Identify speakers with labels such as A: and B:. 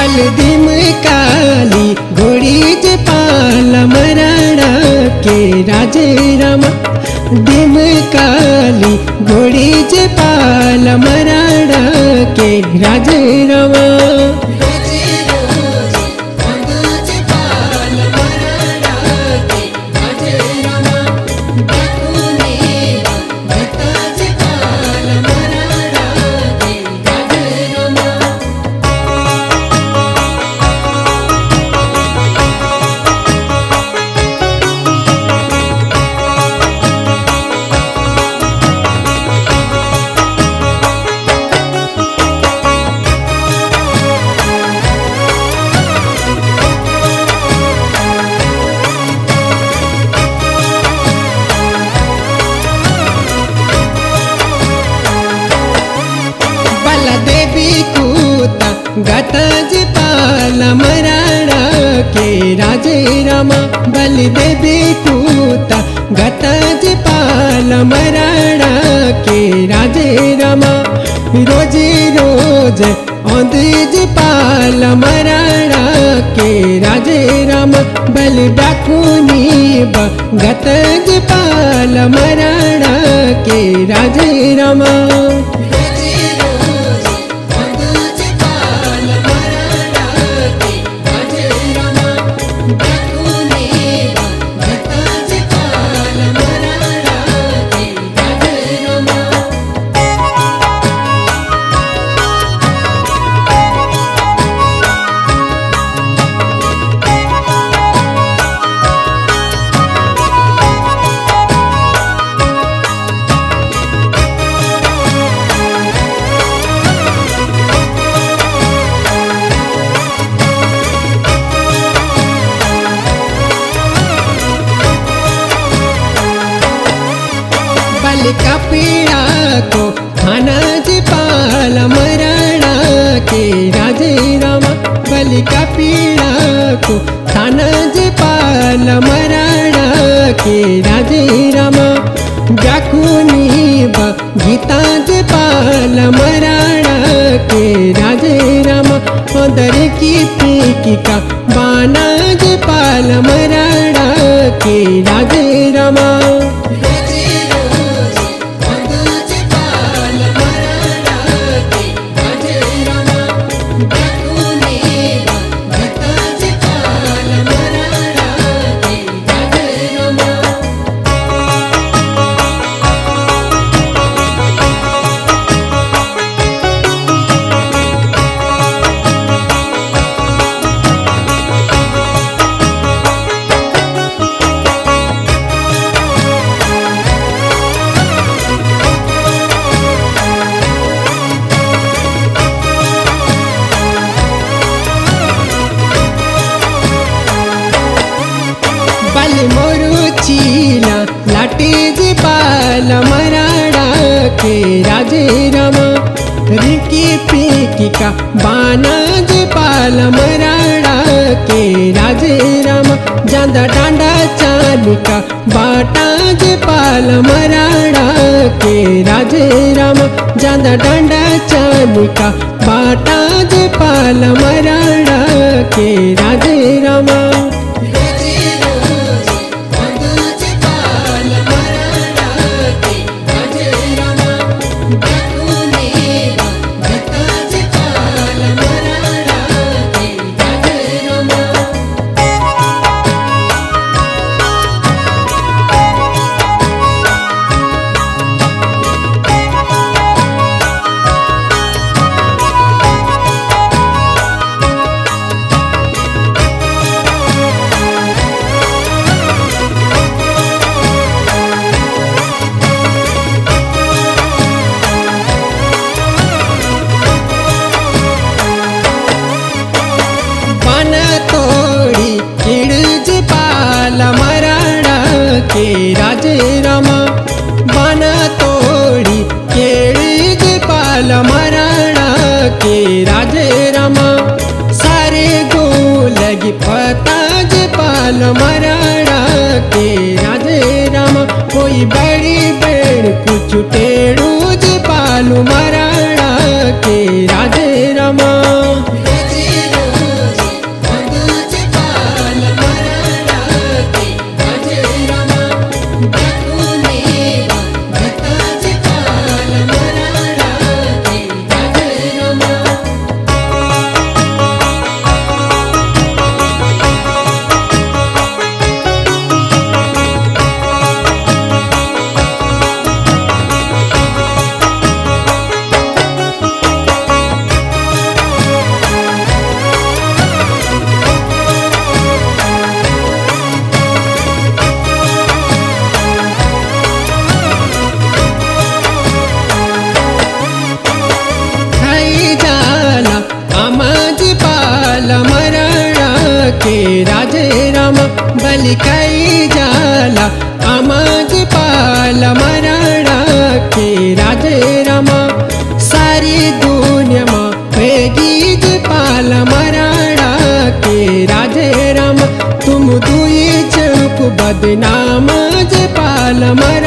A: बलदिम काली घोड़ी जे पाल मराड़ा के राजे रामा। दिम काली घोड़ी जे पाल मराड़ा के राजे रामा। गतज पाल मराड़ा के राजे रामा। बलदेवी कूता गतज पाल मराड़ा के राजे रामा। रोज रोज औंधज पाल मराड़ा के राजे रामा। बल डाकुनी गतज पाल मराड़ा के राजे रामा। का पीड़ा को खाना जे पाल मराड़ा के राजे रामा। बल का पीड़ा को खाना जे पाल मराड़ा के राजे रामा। जाकुनी गीता जे पाल मराड़ा के राजे रामा। अंदर की पीकी का बाना जे पाल मराड़ा के राजे रामा। चीला लाटे जे पाल मराड़ा के राजे रामा। रिकी पीकी का बाना जे पाल मराड़ा के राजे रामा। जांदा डांडा चाली का बाटा जे पाल मराड़ा के राजे रामा। जांदा डांडा चाली का बाटा जे पाल मराड़ा के राजे रामा। के राजे रामा। बाना तोड़ी केड़ी जे पाल मराड़ा के राजे रामा। सारे गो लगी पता जे पाल मराड़ा के राजे रामा। कोई बड़ी बेड़ कुछ टेड़ू जे पाल मराड़ा के राजे रामा। के राजे रामा बलि खाई जाला आमाज पाल मराणा के राजे रामा सारी दुनिया में वेगीज पाल मराणा के राजे रामा तुम दुई चौक बदनाम पाल मराणा